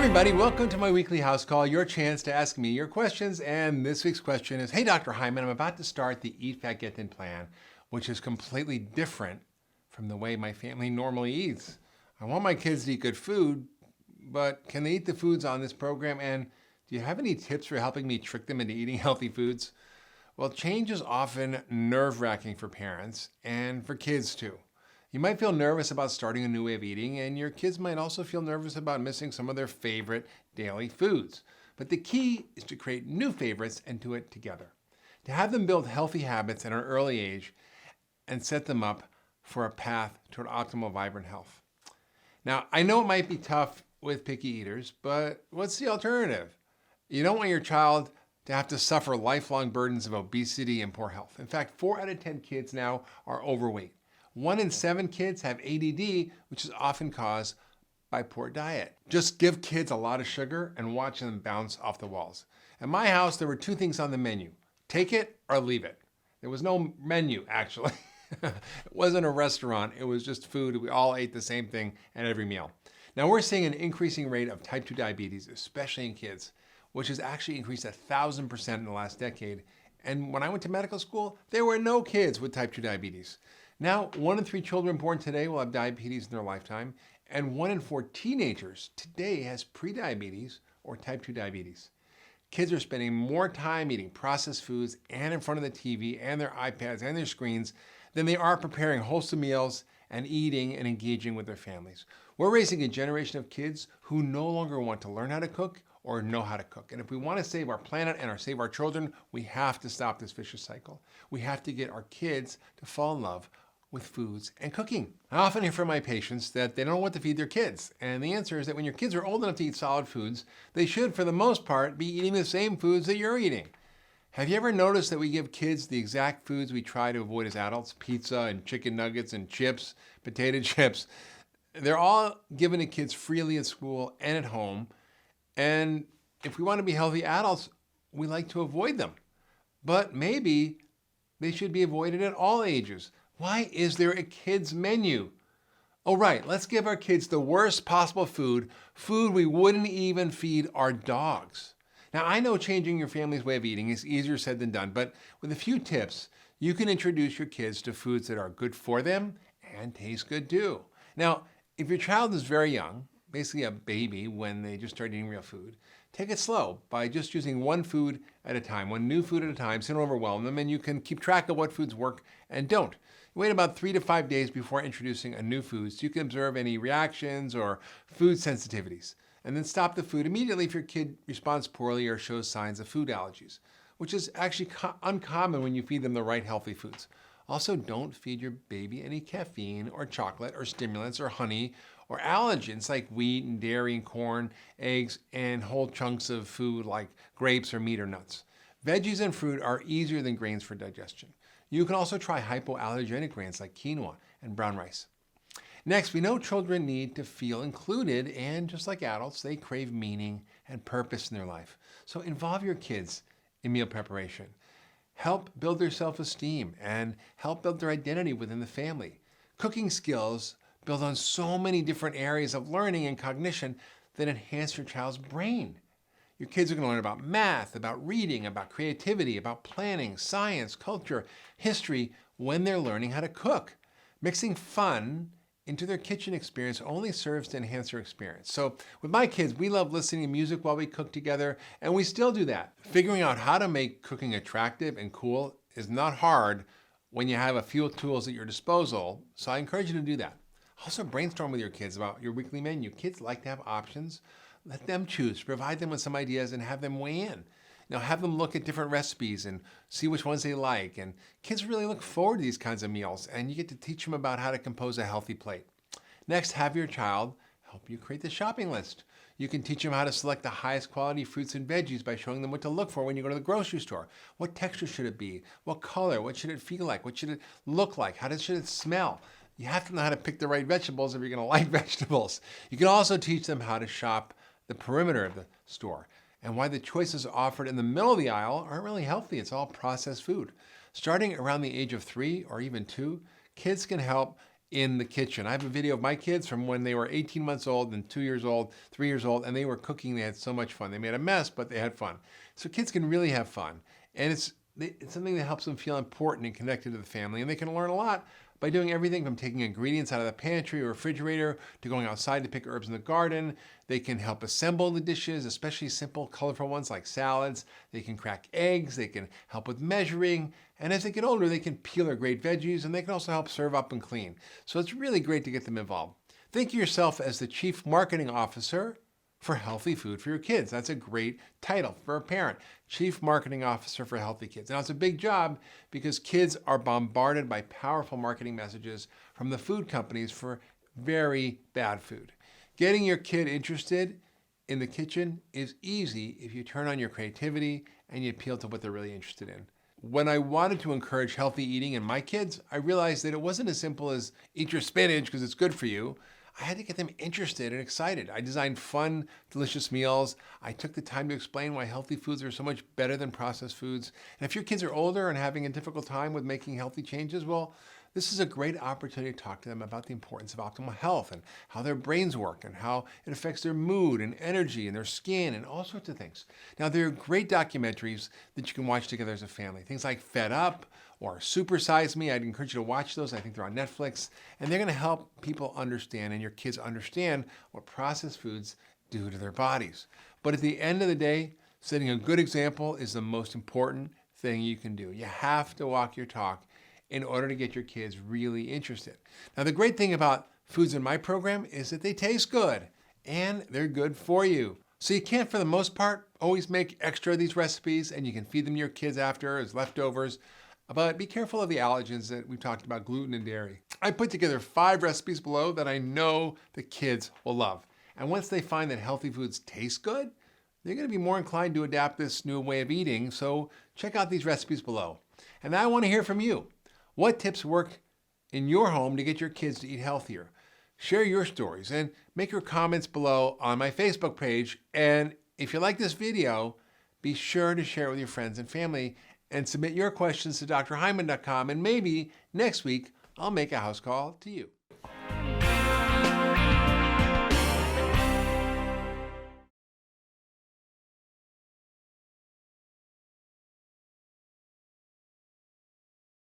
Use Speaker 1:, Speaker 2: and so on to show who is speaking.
Speaker 1: everybody, welcome to my weekly house call, your chance to ask me your questions. And this week's question is, hey, Dr. Hyman, I'm about to start the Eat Fat Get Thin plan, which is completely different from the way my family normally eats. I want my kids to eat good food, but can they eat the foods on this program? And do you have any tips for helping me trick them into eating healthy foods? Well, change is often nerve-wracking for parents and for kids too. You might feel nervous about starting a new way of eating, and your kids might also feel nervous about missing some of their favorite daily foods. But the key is to create new favorites and do it together. To have them build healthy habits at an early age and set them up for a path toward optimal, vibrant health. Now, I know it might be tough with picky eaters, but what's the alternative? You don't want your child to have to suffer lifelong burdens of obesity and poor health. In fact, 4 out of 10 kids now are overweight. 1 in 7 kids have ADD, which is often caused by poor diet. Just give kids a lot of sugar and watch them bounce off the walls. At my house, there were 2 things on the menu: take it or leave it. There was no menu, actually. It wasn't a restaurant, it was just food. We all ate the same thing at every meal. Now we're seeing an increasing rate of type 2 diabetes, especially in kids, which has actually increased 1,000% in the last decade. And when I went to medical school, there were no kids with type 2 diabetes. Now, 1 in 3 children born today will have diabetes in their lifetime, and 1 in 4 teenagers today has prediabetes or type 2 diabetes. Kids are spending more time eating processed foods and in front of the TV and their iPads and their screens than they are preparing wholesome meals and eating and engaging with their families. We're raising a generation of kids who no longer want to learn how to cook or know how to cook. And if we want to save our planet and save our children, we have to stop this vicious cycle. We have to get our kids to fall in love with foods and cooking. I often hear from my patients that they don't know what to feed their kids. And the answer is that when your kids are old enough to eat solid foods, they should, for the most part, be eating the same foods that you're eating. Have you ever noticed that we give kids the exact foods we try to avoid as adults? Pizza and chicken nuggets and chips, potato chips. They're all given to kids freely at school and at home. And if we want to be healthy adults, we like to avoid them. But maybe they should be avoided at all ages. Why is there a kids menu? Oh, right, let's give our kids the worst possible food we wouldn't even feed our dogs. Now, I know changing your family's way of eating is easier said than done, but with a few tips, you can introduce your kids to foods that are good for them and taste good too. Now, if your child is very young, basically a baby when they just start eating real food, take it slow by just using one food at a time, one new food at a time, so don't overwhelm them, and you can keep track of what foods work and don't. Wait about 3 to 5 days before introducing a new food so you can observe any reactions or food sensitivities. And then stop the food immediately if your kid responds poorly or shows signs of food allergies, which is actually uncommon when you feed them the right healthy foods. Also, don't feed your baby any caffeine or chocolate or stimulants or honey or allergens like wheat and dairy and corn, eggs, and whole chunks of food like grapes or meat or nuts. Veggies and fruit are easier than grains for digestion. You can also try hypoallergenic grains like quinoa and brown rice. Next, we know children need to feel included, and just like adults, they crave meaning and purpose in their life. So involve your kids in meal preparation. Help build their self-esteem and help build their identity within the family. Cooking skills build on so many different areas of learning and cognition that enhance your child's brain. Your kids are going to learn about math, about reading, about creativity, about planning, science, culture, history when they're learning how to cook. Mixing fun into their kitchen experience only serves to enhance their experience. So with my kids, we love listening to music while we cook together, and we still do that. Figuring out how to make cooking attractive and cool is not hard when you have a few tools at your disposal, so I encourage you to do that. Also brainstorm with your kids about your weekly menu. Kids like to have options. Let them choose, provide them with some ideas and have them weigh in. Now have them look at different recipes and see which ones they like. And kids really look forward to these kinds of meals, and you get to teach them about how to compose a healthy plate. Next, have your child help you create the shopping list. You can teach them how to select the highest quality fruits and veggies by showing them what to look for when you go to the grocery store. What texture should it be? What color? What should it feel like? What should it look like? Should it smell? You have to know how to pick the right vegetables if you're going to like vegetables. You can also teach them how to shop the perimeter of the store and why the choices offered in the middle of the aisle aren't really healthy. It's all processed food. Starting around the age of 3 or even 2, kids can help in the kitchen. I have a video of my kids from when they were 18 months old and 2 years old, 3 years old, and they were cooking. They had so much fun. They made a mess, but they had fun. So kids can really have fun. And it's something that helps them feel important and connected to the family. And they can learn a lot by doing everything from taking ingredients out of the pantry or refrigerator to going outside to pick herbs in the garden. They can help assemble the dishes, especially simple, colorful ones like salads. They can crack eggs. They can help with measuring. And as they get older, they can peel or grate veggies, and they can also help serve up and clean. So it's really great to get them involved. Think of yourself as the Chief Marketing Officer for healthy food for your kids. That's a great title for a parent. Chief Marketing Officer for Healthy Kids. Now, it's a big job because kids are bombarded by powerful marketing messages from the food companies for very bad food. Getting your kid interested in the kitchen is easy if you turn on your creativity and you appeal to what they're really interested in. When I wanted to encourage healthy eating in my kids, I realized that it wasn't as simple as eat your spinach because it's good for you. I had to get them interested and excited. I designed fun, delicious meals. I took the time to explain why healthy foods are so much better than processed foods. And if your kids are older and having a difficult time with making healthy changes, well, this is a great opportunity to talk to them about the importance of optimal health and how their brains work and how it affects their mood and energy and their skin and all sorts of things. Now, there are great documentaries that you can watch together as a family. Things like Fed Up or Super Size Me. I'd encourage you to watch those. I think they're on Netflix. And they're going to help people understand and your kids understand what processed foods do to their bodies. But at the end of the day, setting a good example is the most important thing you can do. You have to walk your talk in order to get your kids really interested. Now, the great thing about foods in my program is that they taste good and they're good for you. So you can't, for the most part, always make extra of these recipes, and you can feed them to your kids after as leftovers. But be careful of the allergens that we've talked about, gluten and dairy. I put together 5 recipes below that I know the kids will love. And once they find that healthy foods taste good, they're going to be more inclined to adapt this new way of eating. So check out these recipes below. And now I want to hear from you. What tips work in your home to get your kids to eat healthier? Share your stories and make your comments below on my Facebook page. And if you like this video, be sure to share it with your friends and family and submit your questions to drhyman.com. And maybe next week, I'll make a house call to you.